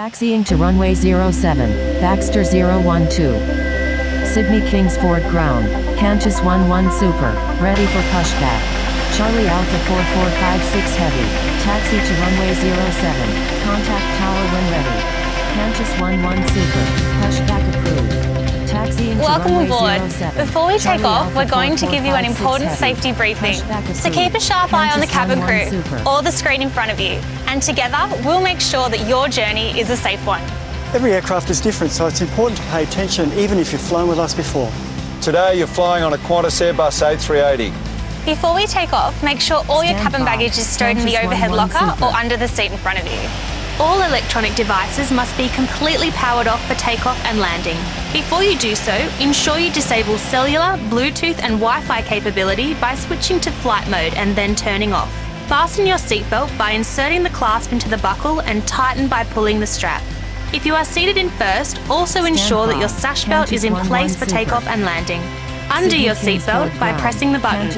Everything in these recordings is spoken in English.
Taxiing to runway 07, Baxter 012. Sydney Kingsford ground, Qantas 11 Super, ready for pushback. Charlie Alpha 4456 Heavy, taxi to runway 07, contact tower when ready. Qantas 11 Super, pushback approved. Taxiing to Welcome runway aboard. 07. Before we take Charlie off, Alpha we're going to give you an 4456 important Heavy, safety briefing. pushback So keep a approved. sharp eye on the Qantas cabin 11 crew Super. or the screen in front of you. And together, we'll make sure that your journey is a safe one. Every aircraft is different, so it's important to pay attention even if you've flown with us before. Today you're flying on a Qantas Airbus A380. Before we take off, make sure all your cabin baggage is stowed in the Qantas overhead 11 locker Super. or under the seat in front of you. All electronic devices must be completely powered off for takeoff and landing. Before you do so, ensure you disable cellular, Bluetooth and Wi-Fi capability by switching to flight mode and then turning off. Fasten your seatbelt by inserting the clasp into the buckle and tighten by pulling the strap. If you are seated in first, also ensure that your sash belt is in place for takeoff and landing. Undo your seatbelt by pressing the button.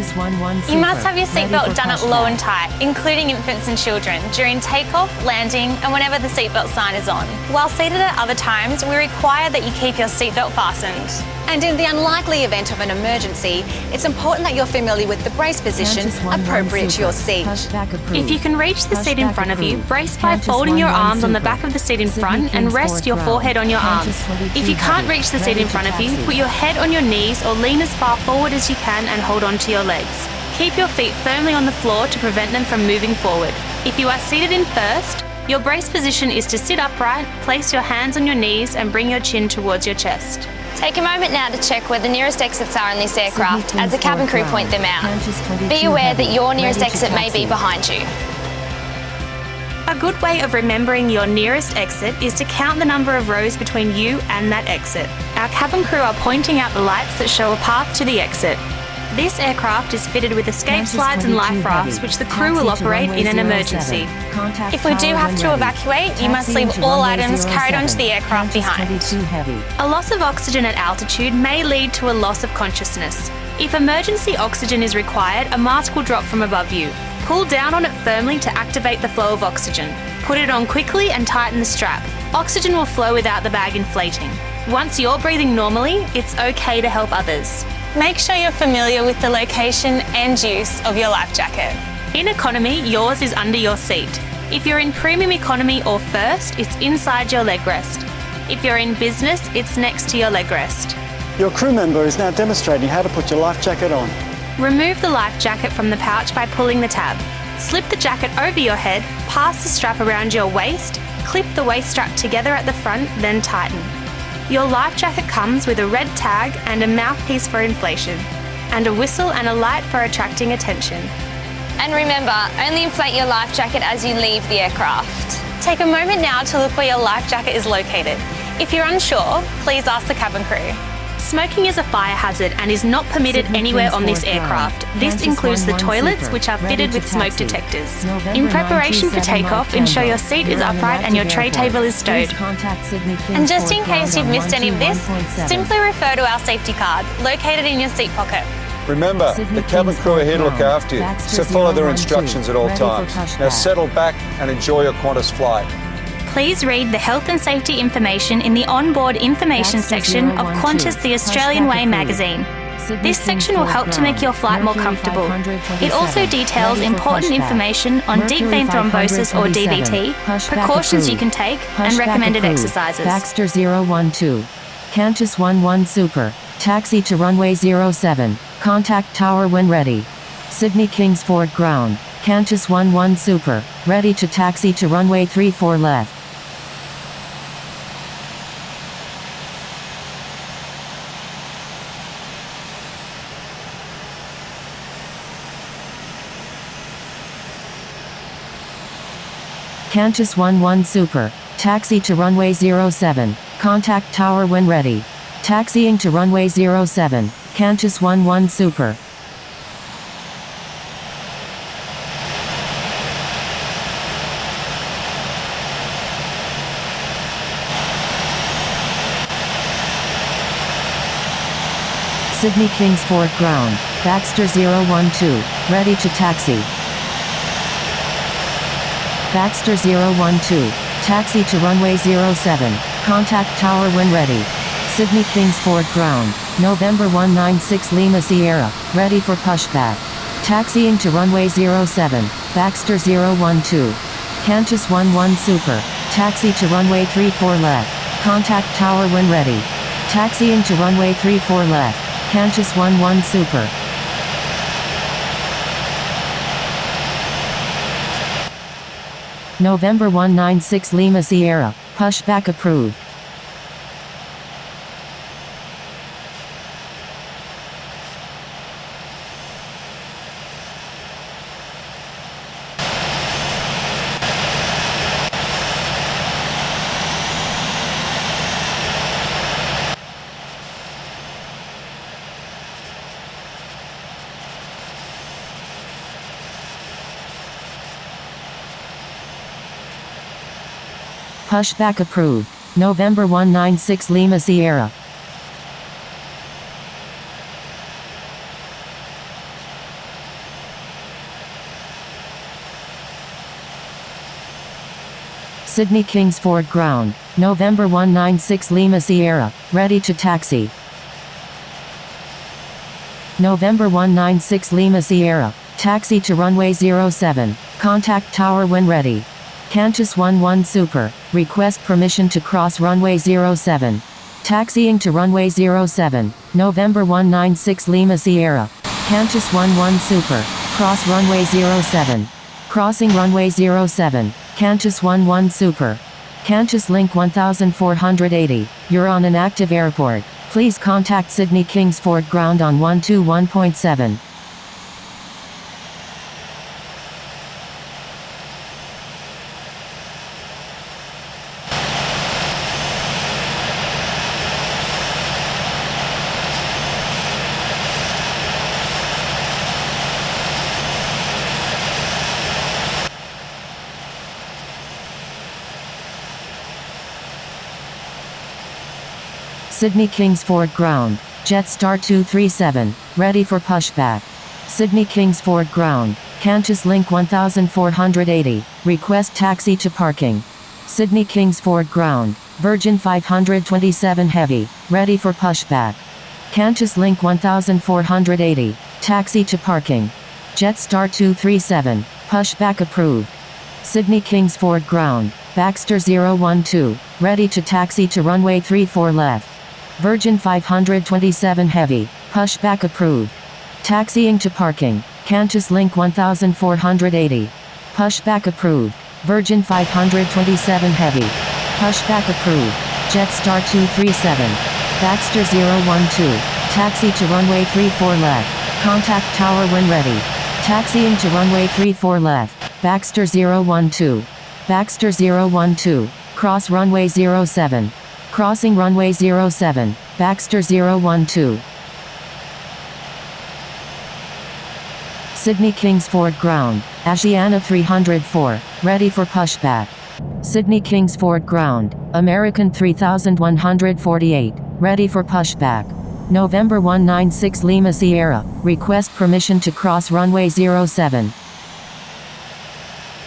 You must have your seatbelt done at low and tight, including infants and children, during takeoff, landing, and whenever the seatbelt sign is on. While seated at other times, we require that you keep your seatbelt fastened. And in the unlikely event of an emergency, it's important that you're familiar with the brace position appropriate to your seat. If you can reach the seat in front of you, brace by folding your arms on the back of the seat in front and rest your forehead on your arms. If you can't reach the seat in front of you, put your head on your knees or lean as far forward as you can and hold on to your legs. Keep your feet firmly on the floor to prevent them from moving forward. If you are seated in first, your brace position is to sit upright, place your hands on your knees and bring your chin towards your chest. Take a moment now to check where the nearest exits are in this aircraft as the cabin crew point them out. Be aware that your nearest exit may be behind you. A good way of remembering your nearest exit is to count the number of rows between you and that exit. Our cabin crew are pointing out the lights that show a path to the exit. This aircraft is fitted with escape slides and life rafts, which the crew will operate in an emergency. If we do have to evacuate, you must leave all items carried onto the aircraft behind. A loss of oxygen at altitude may lead to a loss of consciousness. If emergency oxygen is required, a mask will drop from above you. Pull down on it firmly to activate the flow of oxygen. Put it on quickly and tighten the strap. Oxygen will flow without the bag inflating. Once you're breathing normally, it's okay to help others. Make sure you're familiar with the location and use of your life jacket. In economy, yours is under your seat. If you're in premium economy or first, it's inside your leg rest. If you're in business, it's next to your leg rest. Your crew member is now demonstrating how to put your life jacket on. Remove the life jacket from the pouch by pulling the tab. Slip the jacket over your head, pass the strap around your waist, clip the waist strap together at the front, then tighten. Your life jacket comes with a red tag and a mouthpiece for inflation, and a whistle and a light for attracting attention. And remember, only inflate your life jacket as you leave the aircraft. Take a moment now to look where your life jacket is located. If you're unsure, please ask the cabin crew. Smoking is a fire hazard and is not permitted anywhere on this aircraft. This includes the toilets, which are fitted with smoke detectors. In preparation for takeoff, ensure your seat is upright and your tray table is stowed. And just in case you've missed any of this, simply refer to our safety card, located in your seat pocket. Remember, the cabin crew are here to look after you, so follow their instructions at all times. Now settle back and enjoy your Qantas flight. Please read the health and safety information in the onboard information section of Qantas The Australian Way magazine. This section will help to make your flight more comfortable. It also details important information on deep vein thrombosis or DVT, precautions you can take, and recommended exercises. Baxter 012. Qantas 11 Super. Taxi to runway 07. Contact tower when ready. Sydney Kingsford ground. Qantas 11 Super. Ready to taxi to runway 34 left. Qantas 11 Super. Taxi to runway 07. Contact tower when ready. Taxiing to runway 07. Qantas 11 Super. Sydney Kingsford ground. Baxter 012. Ready to taxi. Baxter 012. Taxi to runway 07. Contact tower when ready. Sydney Kingsford ground. November 196 Lima Sierra. Ready for pushback. Taxiing to runway 07. Baxter 012. Qantas 11 Super. Taxi to runway 34 left. Contact tower when ready. Taxiing to runway 34 left. Qantas 11 Super. November 196 Lima Sierra. Pushback approved. Pushback approved. November 196 Lima Sierra. Sydney Kingsford ground. November 196 Lima Sierra. Ready to taxi. November 196 Lima Sierra. Taxi to runway 07. Contact tower when ready. Qantas 11 Super. Request permission to cross runway 07. Taxiing to runway 07. November 196 Lima Sierra. Qantas 11 Super. Cross runway 07. Crossing runway 07. Qantas 11 Super. Qantas link 1480. You're on an active airport. Please contact Sydney Kingsford ground on 121.7. Sydney Kingsford ground. Jetstar 237. Ready for pushback. Sydney Kingsford ground. Qantas link 1480. Request taxi to parking. Sydney Kingsford ground. Virgin 527 heavy. Ready for pushback. Qantas link 1480. Taxi to parking. Jetstar 237. Pushback approved. Sydney Kingsford ground. Baxter 012. Ready to taxi to runway 34 left. Virgin 527 heavy. Pushback approved. Taxiing to parking. Qantas link 1480. Pushback approved. Virgin 527 heavy. Pushback approved. Jetstar 237. Baxter 012. Taxi to runway 34 left. Contact tower when ready. Taxiing to runway 34 left. Baxter 012. Baxter 012. Cross runway 07. Crossing runway 07. Baxter 012. Sydney Kingsford ground. Asiana 304. Ready for pushback. Sydney Kingsford ground. American 3148. Ready for pushback. November 196 Lima Sierra. Request permission to cross runway 07.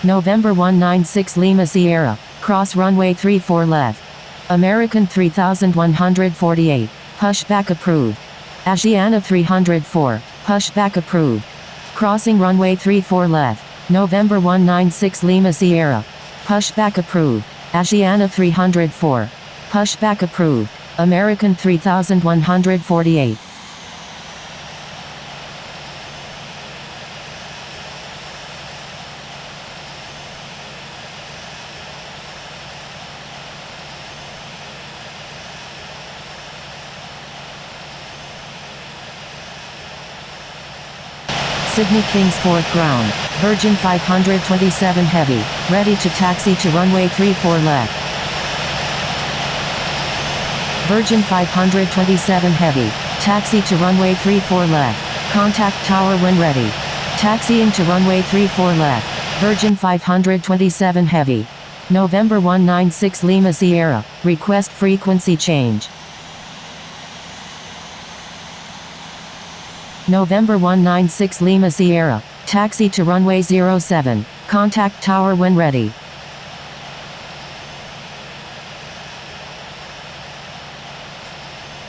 November 196 Lima Sierra. Cross runway 34 left. American 3148. Pushback approved. Asiana 304. Pushback approved. Crossing runway 34 left. November 196 Lima Sierra. Pushback approved. Asiana 304. Pushback approved. American 3148. Sydney Kingsford ground. Virgin 527 heavy. Ready to taxi to runway 34 left. Virgin 527 heavy. Taxi to runway 34 left. Contact tower when ready. Taxiing to runway 34 left. Virgin 527 heavy. November 196 Lima Sierra. Request frequency change. November 196 Lima Sierra. Taxi to runway 07. Contact tower when ready.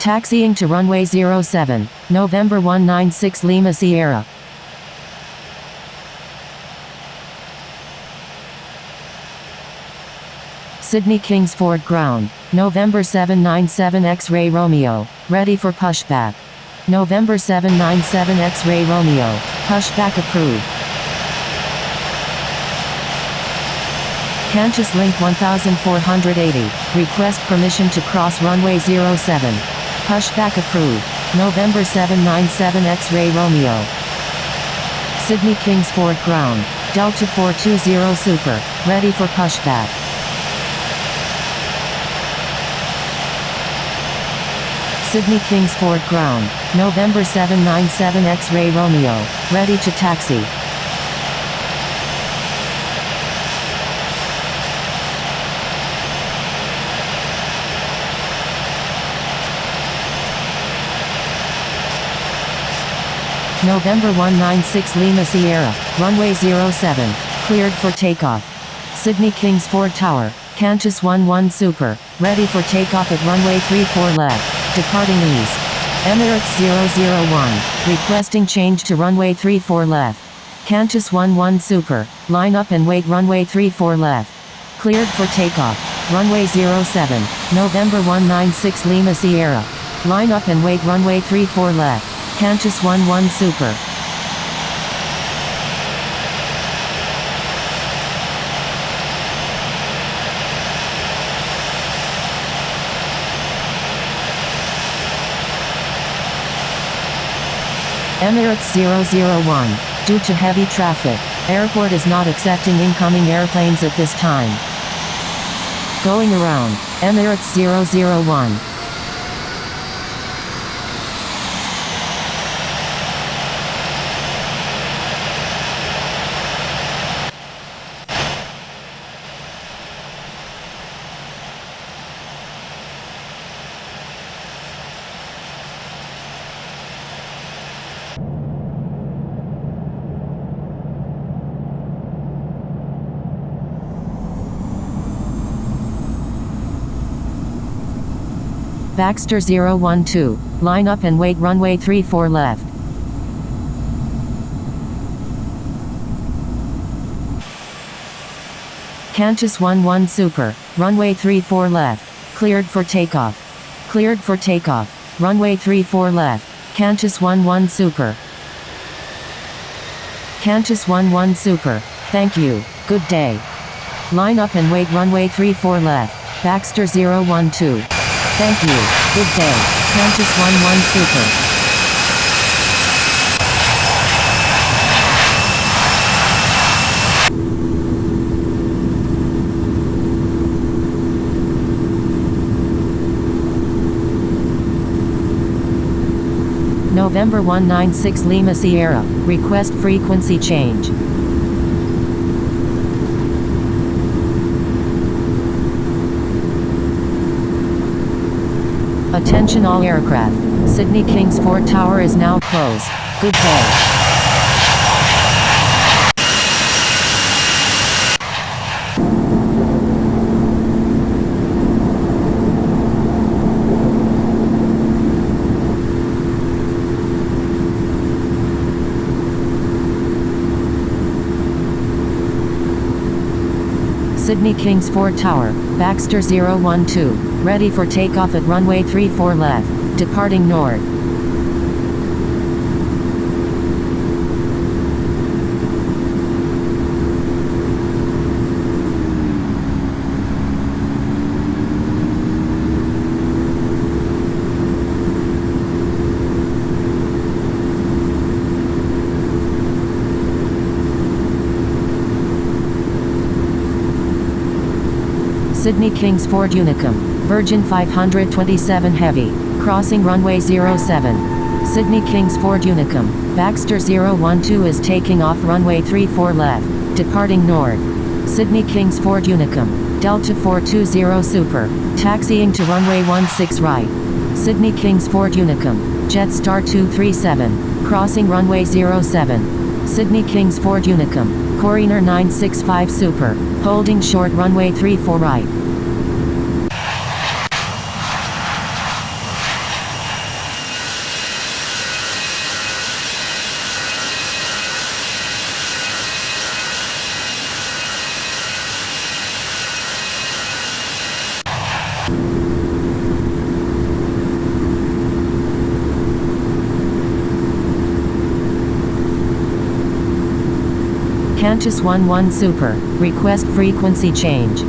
Taxiing to runway 07, November 196 Lima Sierra. Sydney Kingsford Ground, November 797 X-Ray Romeo, ready for pushback. November 797 X-Ray Romeo, pushback approved. Qantas Link 1480, request permission to cross runway 07. Pushback approved. November 797 X-Ray Romeo. Sydney Kingsford Ground, Delta 420 Super, ready for pushback. Sydney Kingsford Ground, November 797 X-Ray Romeo, ready to taxi. November 196 Lima Sierra, runway 07, cleared for takeoff. Sydney Kingsford Tower, Qantas 11 Super, ready for takeoff at runway 34 left. Departing east. Emirates 001, requesting change to runway 34 left. Qantas 11 Super, line up and wait runway 34 left. Cleared for takeoff. Runway 07, November 196 Lima Sierra. Line up and wait runway 34 left. Qantas 11 Super. Emirates 001, due to heavy traffic, airport is not accepting incoming airplanes at this time. Going around, Emirates 001. Baxter 012, line up and wait runway 34 left. Qantas 11 Super, runway 34 left, cleared for takeoff. Cleared for takeoff, runway 34 left, Qantas 11 Super. Qantas 11 Super, thank you, good day. Line up and wait runway 34 left, Baxter 012. Thank you, good day, Qantas 11 Super. November 196 Lima Sierra, request frequency change. Attention all aircraft, Sydney Kingsford Tower is now closed. Good day. Sydney Kingsford Tower, Baxter 012, ready for takeoff at runway 34 left, departing north. Sydney Kingsford Unicum, Virgin 527 Heavy, crossing runway 07. Sydney Kingsford Unicum, Baxter 012 is taking off runway 34 left, departing north. Sydney Kingsford Unicum, Delta 420 Super, taxiing to runway 16 right. Sydney Kingsford Unicum, Jetstar 237, crossing runway 07. Sydney Kingsford Unicum, Coriner 965 Super, holding short runway 34 right. Qantas 11 Super, request frequency change.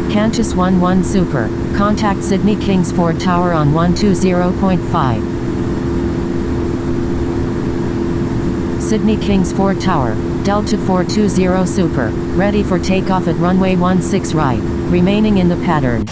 Qantas 11 Super, contact Sydney Kingsford Tower on 120.5. Sydney Kingsford Tower, Delta 420 Super, ready for takeoff at runway 16 right, remaining in the pattern.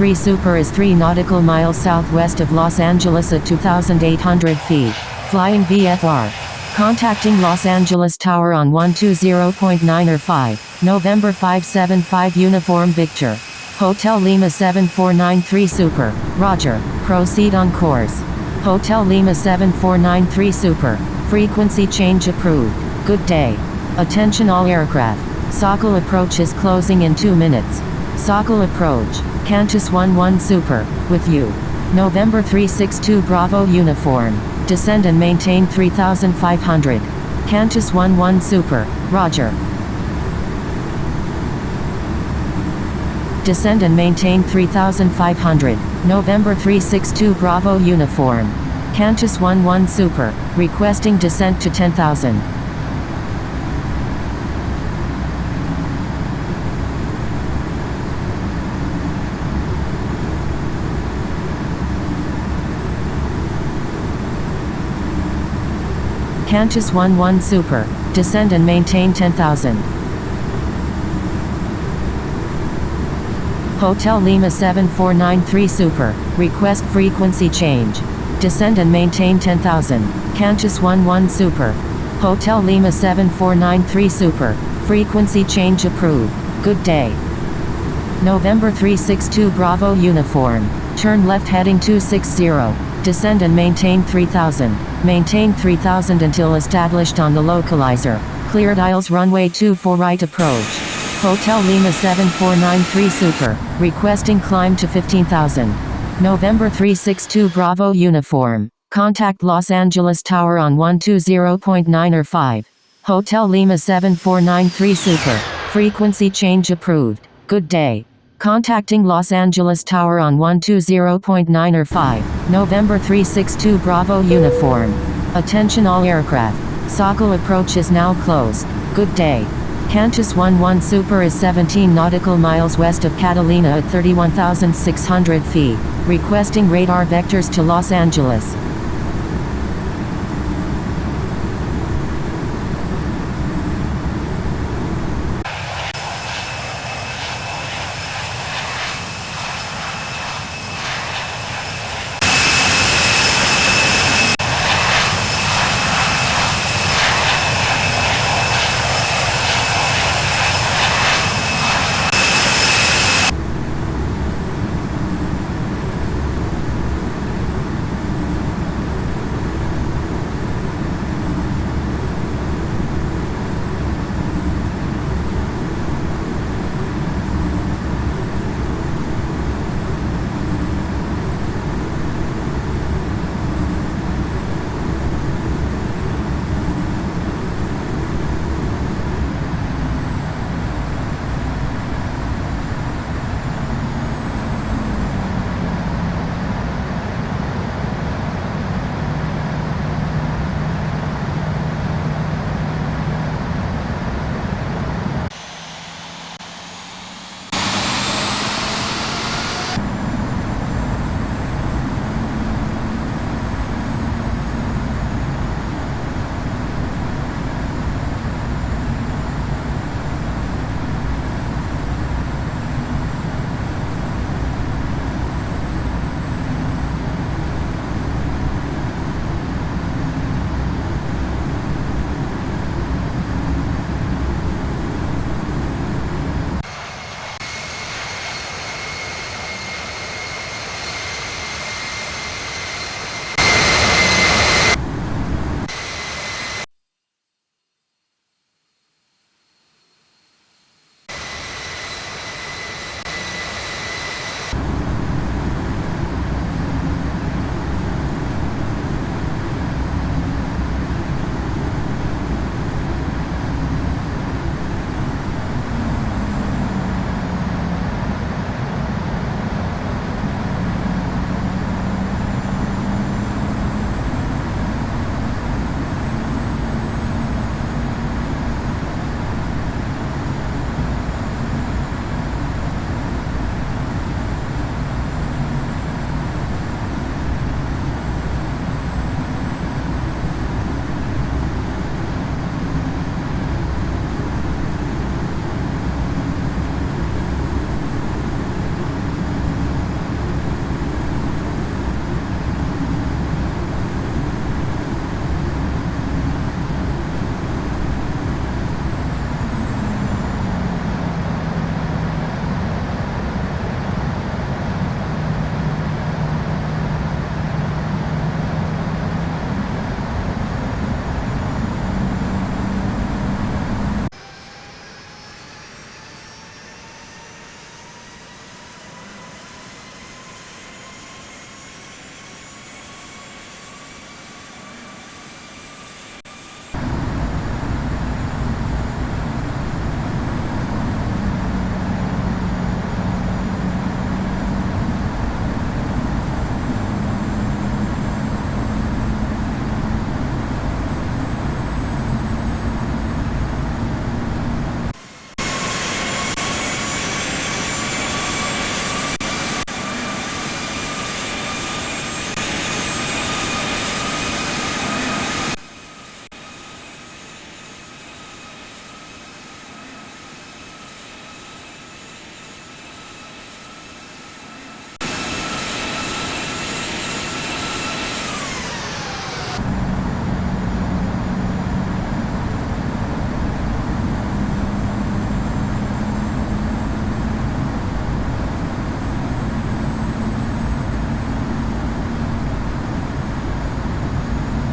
3 Super is 3 nautical miles southwest of Los Angeles at 2,800 feet. Flying VFR. Contacting Los Angeles Tower on 120.9 or 5, November 575 Uniform Victor. Hotel Lima 7493 Super, Roger, proceed on course. Hotel Lima 7493 Super, frequency change approved, good day. Attention all aircraft, Sockle approach is closing in 2 minutes. Sockle approach, Qantas 11 Super, with you. November 362 Bravo Uniform, descend and maintain 3,500. Qantas 11 Super, Roger. Descend and maintain 3,500. November 362 Bravo Uniform. Qantas 11 Super, requesting descent to 10,000. Qantas 11 Super, descend and maintain 10,000. Hotel Lima 7493 Super, request frequency change. Descend and maintain 10,000. Qantas 11 Super. Hotel Lima 7493 Super, frequency change approved, good day. November 362 Bravo Uniform, turn left heading 260, descend and maintain 3,000. Maintain 3,000 until established on the localizer. Cleared aisles runway 24 right approach. Hotel Lima 7493 Super, requesting climb to 15,000. November 362 Bravo Uniform, contact Los Angeles Tower on 120.9 or 5. Hotel Lima 7493 Super, frequency change approved, good day. Contacting Los Angeles Tower on 120.9 or 5, November 362 Bravo Uniform. Attention all aircraft, Sockle approach is now closed, good day. Qantas 11 Super is 17 nautical miles west of Catalina at 31,600 feet, requesting radar vectors to Los Angeles.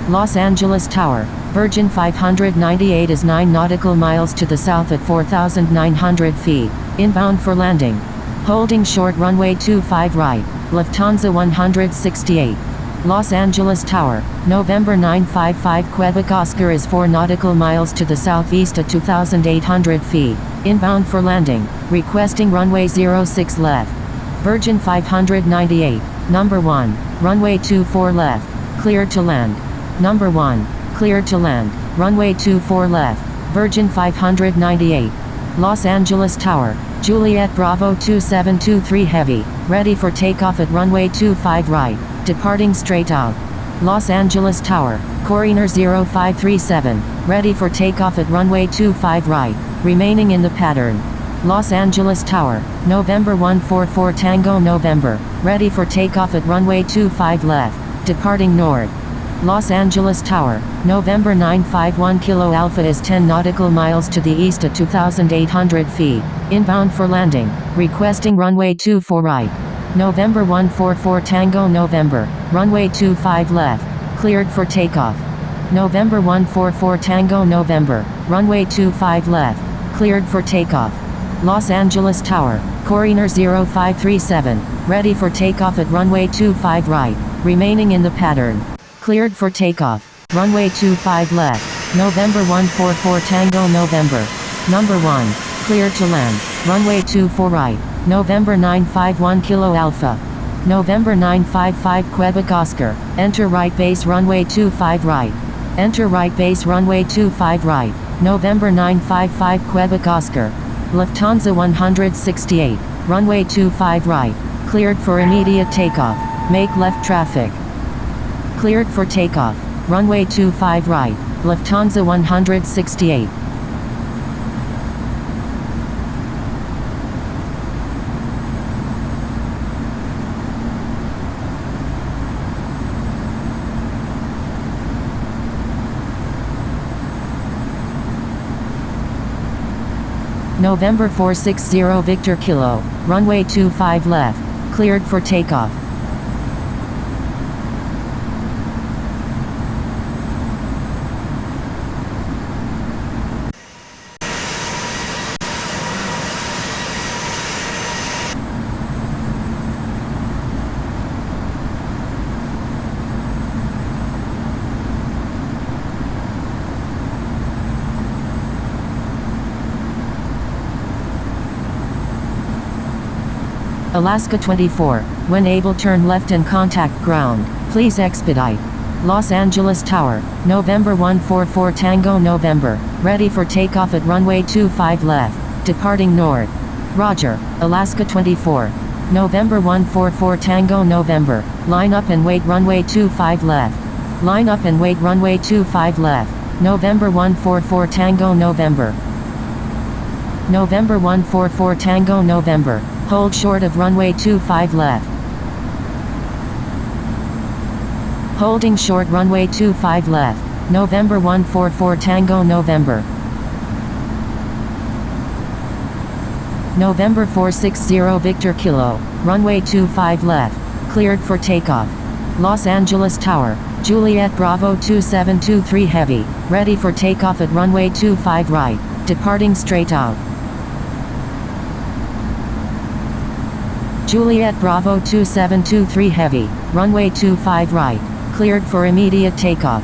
Los Angeles Tower, Virgin 598 is 9 nautical miles to the south at 4,900 feet, inbound for landing. Holding short runway 25 right, Lufthansa 168. Los Angeles Tower, November 955 Quebec Oscar is 4 nautical miles to the southeast at 2,800 feet, inbound for landing, requesting runway 06 left. Virgin 598, number 1, runway 24 left, cleared to land. Number 1, cleared to land, runway 24 left, Virgin 598. Los Angeles Tower, Juliet Bravo 2723 Heavy, ready for takeoff at runway 25 right, departing straight out. Los Angeles Tower, Coriner 0537, ready for takeoff at runway 25 right, remaining in the pattern. Los Angeles Tower, November 144 Tango November, ready for takeoff at runway 25 left, departing north. Los Angeles Tower, November 951 Kilo Alpha is 10 nautical miles to the east at 2,800 feet, inbound for landing, requesting runway 24 right. November 144 Tango November, runway 25 left, cleared for takeoff. November 144 Tango November, runway 25 left, cleared for takeoff. Los Angeles Tower, Coriner 0537, ready for takeoff at runway 25 right, remaining in the pattern. Cleared for takeoff. Runway 25 left. November 144 Tango November. Number 1, cleared to land. Runway 24 right. November 951 Kilo Alpha. November 955 Quebec Oscar. Enter right base runway 25 right. Enter right base runway 25 right. November 955 Quebec Oscar. Lufthansa 168. Runway 25 right. Cleared for immediate takeoff. Make left traffic. Cleared for takeoff. Runway 25 right. Lufthansa 168. November 460 Victor Kilo, runway 25 left, cleared for takeoff. Alaska 24, when able turn left and contact ground, please expedite. Los Angeles Tower, November 144 Tango November, ready for takeoff at runway 25 left, departing north. Roger, Alaska 24. November 144 Tango November, line up and wait runway 25 left. Line up and wait runway 25 left. November 144 Tango November. November 144 Tango November, hold short of runway 25 left. Holding short runway 25 left. November 144 Tango November. November 460 Victor Kilo, runway 25 left, cleared for takeoff. Los Angeles Tower, Juliet Bravo 2723 Heavy, ready for takeoff at runway 25 right, departing straight out. Juliet Bravo 2723 Heavy, runway 25 right, cleared for immediate takeoff.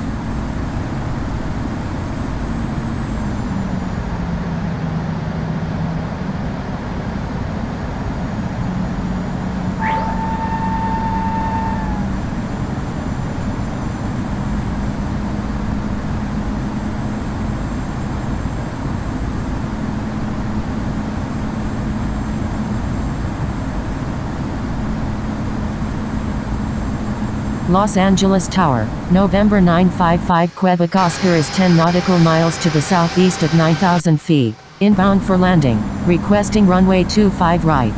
Los Angeles Tower, November 955 Quebec Oscar is 10 nautical miles to the southeast at 9,000 feet, inbound for landing, requesting runway 25 right.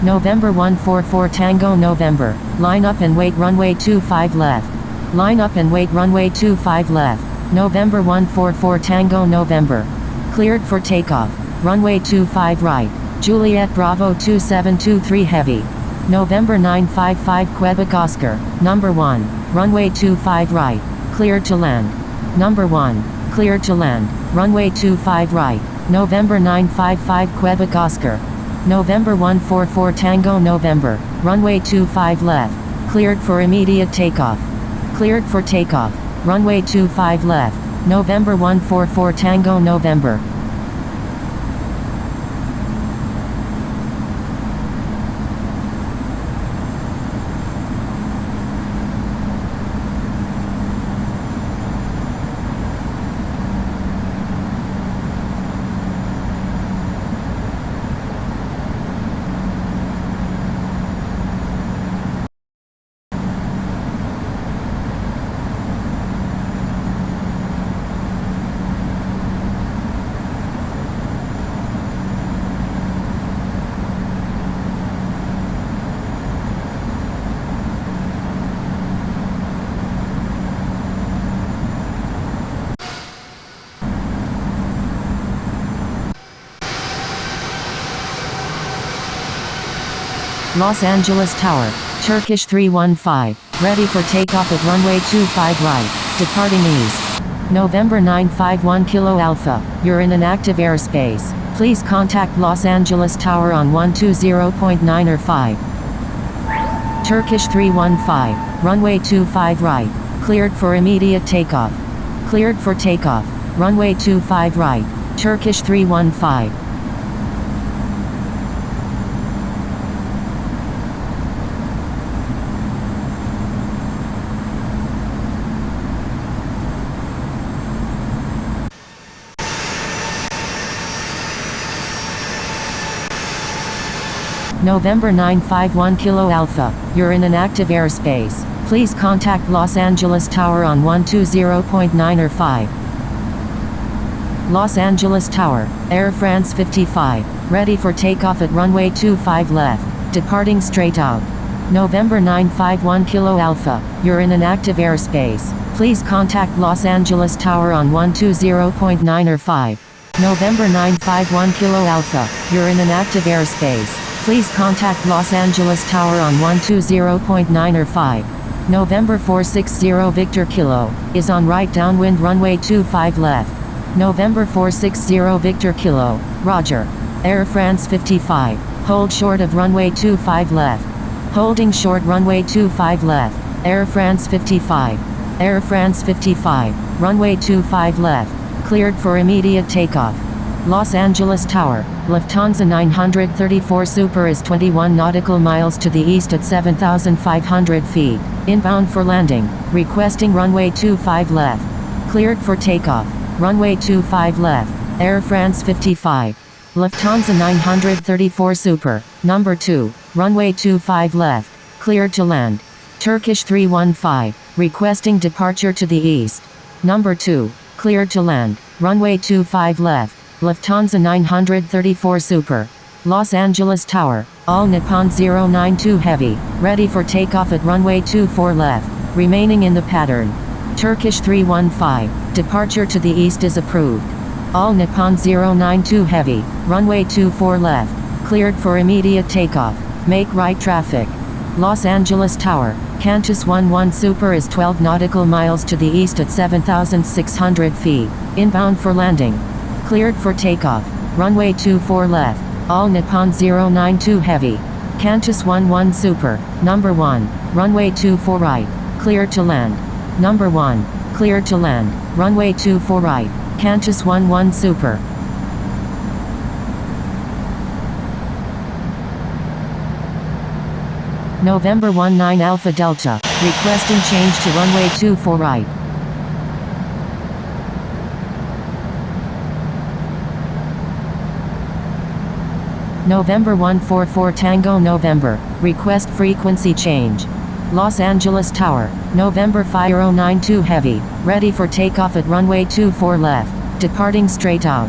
November 144 Tango November, line up and wait runway 25 left. Line up and wait runway 25 left. November 144 Tango November. Cleared for takeoff, runway 25 right. Juliet Bravo 2723 Heavy. November 955 Quebec Oscar, number 1, runway 25 right, cleared to land. Number 1, cleared to land, runway 25 right, November 955 Quebec Oscar. November 144 Tango November, runway 25 left, cleared for immediate takeoff. Cleared for takeoff, runway 25 left, November 144 Tango November. Los Angeles Tower, Turkish 315, ready for takeoff at runway 25 right, departing east. November 951 Kilo Alpha, you're in an active airspace. Please contact Los Angeles Tower on 120.9 or 5. Turkish 315, runway 25 right, cleared for immediate takeoff. Cleared for takeoff, runway 25 right, Turkish 315. November 951 Kilo Alpha, you're in an active airspace. Please contact Los Angeles Tower on 120.9 or 5. Los Angeles Tower, Air France 55, ready for takeoff at runway 25 left, departing straight out. November 951 Kilo Alpha, you're in an active airspace. Please contact Los Angeles Tower on 120.9 or 5. November 951 Kilo Alpha, you're in an active airspace. Please contact Los Angeles Tower on 120.9 or 5. November 460 Victor Kilo, is on right downwind runway 25 left. November 460 Victor Kilo, roger. Air France 55, hold short of runway 25 left. Holding short runway 25 left, Air France 55. Air France 55, runway 25 left, cleared for immediate takeoff. Los Angeles Tower, Lufthansa 934 Super is 21 nautical miles to the east at 7,500 feet, inbound for landing, requesting runway 25 left. Cleared for takeoff, runway 25 left, Air France 55. Lufthansa 934 Super, number 2, runway 25 left, cleared to land. Turkish 315, requesting departure to the east. Number 2, cleared to land, runway 25 left. Lufthansa 934 Super. Los Angeles Tower, All Nippon 092 Heavy, ready for takeoff at runway 24 left, remaining in the pattern. Turkish 315, departure to the east is approved. All Nippon 092 Heavy, runway 24 left, cleared for immediate takeoff, make right traffic. Los Angeles Tower, Qantas 11 Super is 12 nautical miles to the east at 7,600 feet, inbound for landing. Cleared for takeoff, runway 24 left, All Nippon 092 Heavy. Qantas 11 Super, number 1, runway 24 right, cleared to land. Number 1, cleared to land, runway 24 right, Qantas 11 Super. November 19 Alpha Delta, requesting change to runway 24 right. November 144 Tango November, request frequency change. Los Angeles Tower, November 5092 Heavy, ready for takeoff at runway 24 left, departing straight out.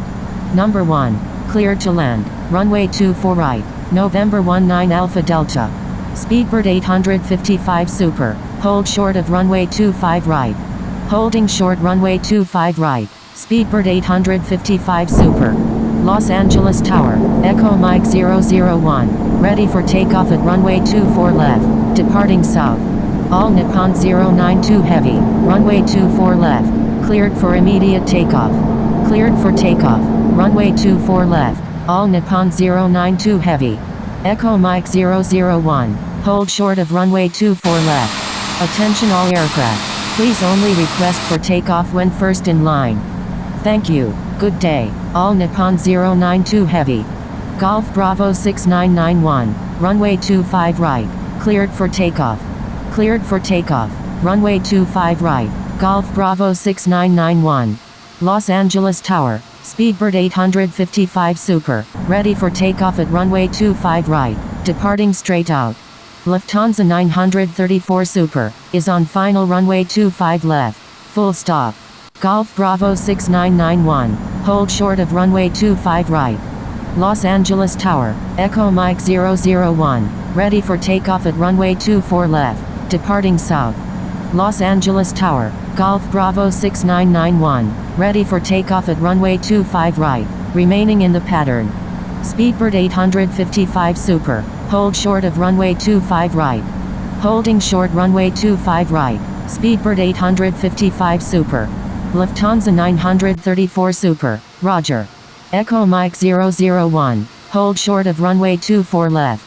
Number 1, cleared to land, runway 24 right, November 19 Alpha Delta. Speedbird 855 Super, hold short of runway 25 right. Holding short runway 25 right, Speedbird 855 Super. Los Angeles Tower, Echo Mike 001, ready for takeoff at runway 24 left, departing south. All Nippon 092 Heavy, runway 24 left, cleared for immediate takeoff. Cleared for takeoff, runway 24 left, all Nippon 092 Heavy. Echo Mike 001, hold short of runway 24 left. Attention all aircraft, please only request for takeoff when first in line. Thank you, good day, all Nippon 092 Heavy. Golf Bravo 6991, runway 25 right, cleared for takeoff. Cleared for takeoff, runway 25 right, Golf Bravo 6991. Los Angeles Tower, Speedbird 855 Super, ready for takeoff at runway 25 right, departing straight out. Lufthansa 934 Super, is on final runway 25 left, full stop. Golf Bravo 6991, hold short of runway 25 right. Los Angeles Tower, Echo Mike 001, ready for takeoff at runway 24 left, departing south. Los Angeles Tower, Golf Bravo 6991, ready for takeoff at runway 25 right, remaining in the pattern. Speedbird 855 Super, hold short of runway 25 right. Holding short runway 25 right, Speedbird 855 Super. Lufthansa 934 Super, Roger. Echo Mike 001, hold short of runway 24 left.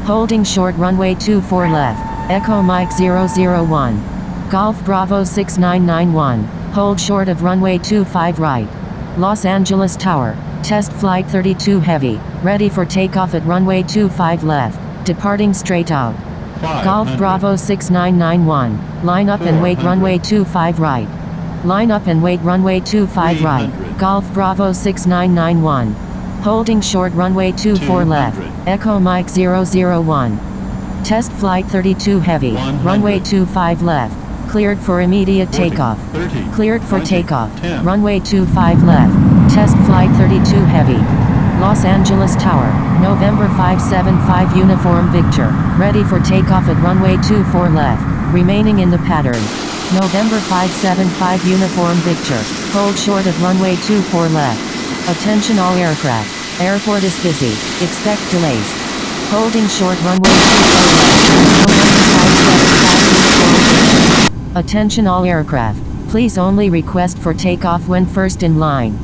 Holding short runway 24 left, Echo Mike 001. Golf Bravo 6991, hold short of runway 25 right. Los Angeles Tower, test flight 32 Heavy, ready for takeoff at runway 25 left, departing straight out. Golf Bravo 6991, line up and wait runway 25 right. Line up and wait runway 25 right, Golf Bravo 6991. Holding short runway 24 left, Echo Mike 001. Test flight 32 Heavy, runway 25 left, cleared for immediate takeoff. Cleared for takeoff, runway 25 left, test flight 32 Heavy. Los Angeles Tower, November 575 Uniform Victor, ready for takeoff at runway 24 left, remaining in the pattern. November 575 Uniform Victor, hold short of runway 24 left. Attention all aircraft, airport is busy, expect delays. Holding short runway 24 left, November 575 Uniform Victor. Attention all aircraft, please only request for takeoff when first in line.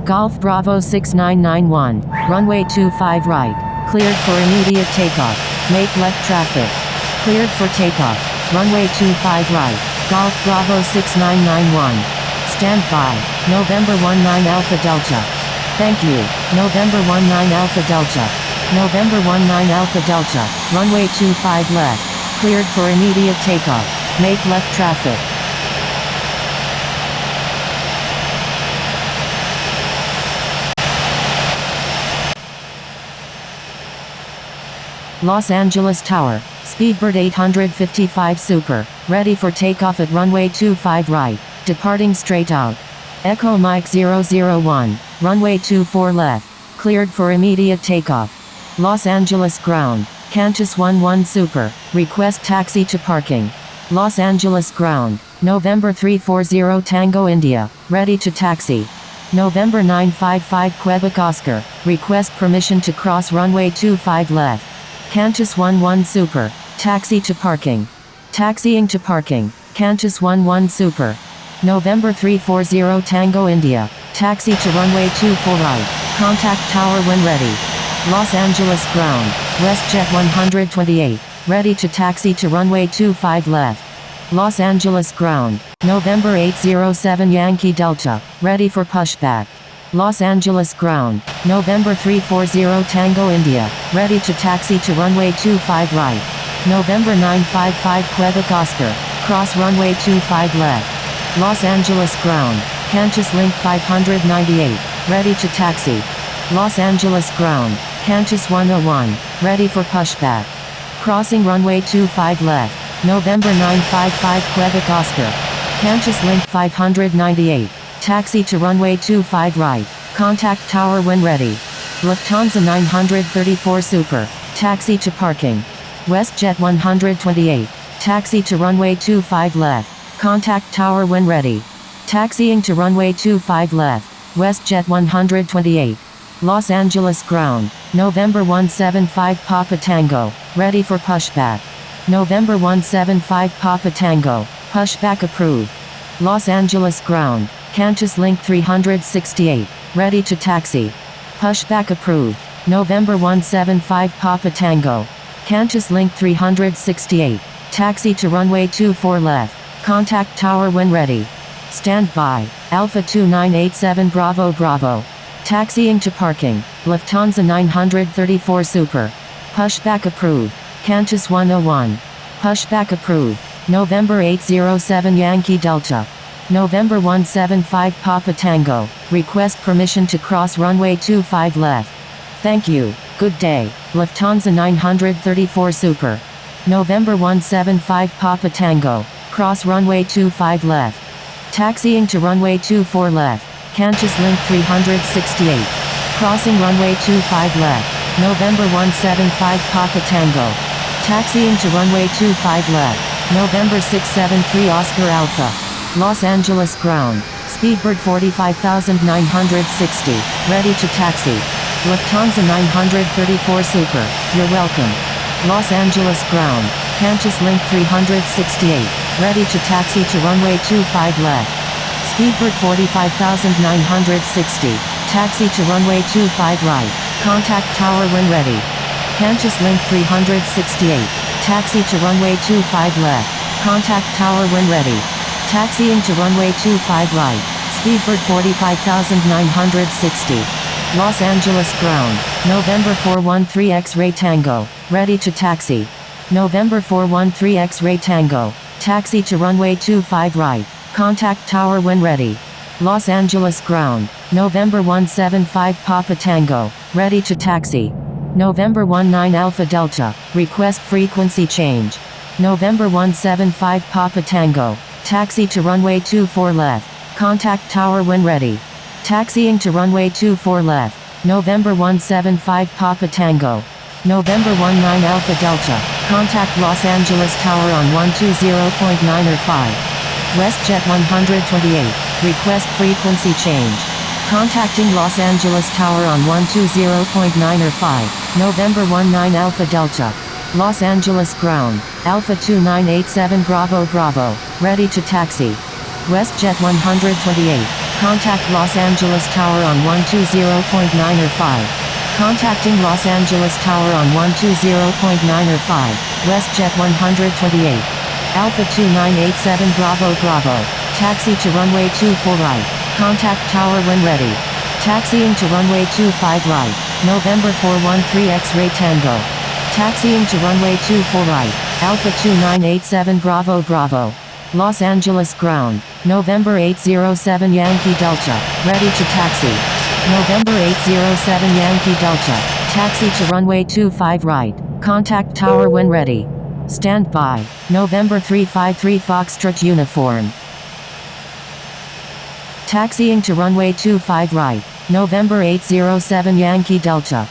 Golf Bravo 6991, runway 25 right, cleared for immediate takeoff, make left traffic. Cleared for takeoff, runway 25 right, Golf Bravo 6991. Stand by, November 19 Alpha Delta. Thank you, November 19 Alpha Delta. November 19 Alpha Delta, runway 25 left, cleared for immediate takeoff, make left traffic. Los Angeles Tower, Speedbird 855 Super, ready for takeoff at runway 25 right, departing straight out. Echo Mike 001, runway 24 left, cleared for immediate takeoff. Los Angeles Ground, Qantas 11 Super, request taxi to parking. Los Angeles Ground, November 340 Tango India, ready to taxi. November 955 Quebec Oscar, request permission to cross runway 25 left. Qantas 11 Super, taxi to parking. Taxiing to parking, Qantas 11 Super. November 340 Tango India, taxi to runway 24 right, contact tower when ready. Los Angeles Ground, WestJet 128, ready to taxi to runway 25 left. Los Angeles Ground, November 807 Yankee Delta, ready for pushback. Los Angeles Ground, November 340 Tango India, ready to taxi to runway 25 right. November 955 Quebec Oscar, cross runway 25 left. Los Angeles Ground, Qantas Link 598, ready to taxi. Los Angeles Ground, Qantas 101, ready for pushback. Crossing runway 25 left. November 955 Quebec Oscar. Qantas Link 598, taxi to runway 25 right, contact tower when ready. Lufthansa 934 Super, taxi to parking. WestJet 128, taxi to runway 25 left, contact tower when ready. Taxiing to runway 25 left, WestJet 128. Los Angeles ground, November 175 Papa Tango, ready for pushback. November 175 Papa Tango, pushback approved. Los Angeles ground, Qantas link 368, ready to taxi. Pushback approved. November 175 Papa Tango, Qantas link 368, taxi to runway 24 left, contact tower when ready. Stand by, Alpha 2987 Bravo Bravo. Taxiing to parking, Lufthansa 934 Super. Pushback approved. Qantas 101. Pushback approved. November 807 Yankee Delta. November 175 Papa Tango. Request permission to cross runway 25 left. Thank you. Good day. Lufthansa 934 Super. November 175 Papa Tango. Cross runway 25 left. Taxiing to runway 24 left. Qantas link 368. Crossing runway 25 left. November 175 Papa Tango. Taxiing to runway 25 left. November 673 Oscar Alpha. Los Angeles ground. Speedbird 45960. Ready to taxi. Lufthansa 934 Super. You're welcome. Los Angeles ground. Qantas link 368. Ready to taxi to runway 25 left. Speedbird 45960. Taxi to runway 25 right. Contact tower when ready. Qantas link 368. Taxi to runway 25 left. Contact tower when ready. Taxiing to runway 25 right. Speedbird 45960. Los Angeles ground. November 413 X-Ray Tango. Ready to taxi. November 413 X-Ray Tango. Taxi to runway 25 right. Contact tower when ready. Los Angeles ground. November 175 Papa Tango. Ready to taxi. November 19 Alpha Delta. Request frequency change. November 175 Papa Tango. Taxi to runway 24 left. Contact tower when ready. Taxiing to runway 24 left. November 175 Papa Tango. November 19 Alpha Delta. Contact Los Angeles Tower on 120.9 or 5. WestJet 128. Request frequency change. Contacting Los Angeles Tower on 120.9 or 5. November 19 Alpha Delta. Los Angeles ground. Alpha 2987 Bravo Bravo. Ready to taxi. WestJet 128. Contact Los Angeles Tower on 120.9 or 5. Contacting Los Angeles Tower on 120.9 or 5. WestJet 128. Alpha 2987 Bravo Bravo. Taxi to runway 24 right. Contact tower when ready. Taxiing to runway 25 right. November 413 X-Ray Tango. Taxiing to runway 24 right. Alpha 2987 Bravo Bravo. Los Angeles ground. November 807 Yankee Delta. Ready to taxi. November 807 Yankee Delta. Taxi to runway 25 right. Contact tower when ready. Stand by. November 353 Foxtrot uniform. Taxiing to runway 25 right. November 807 Yankee Delta.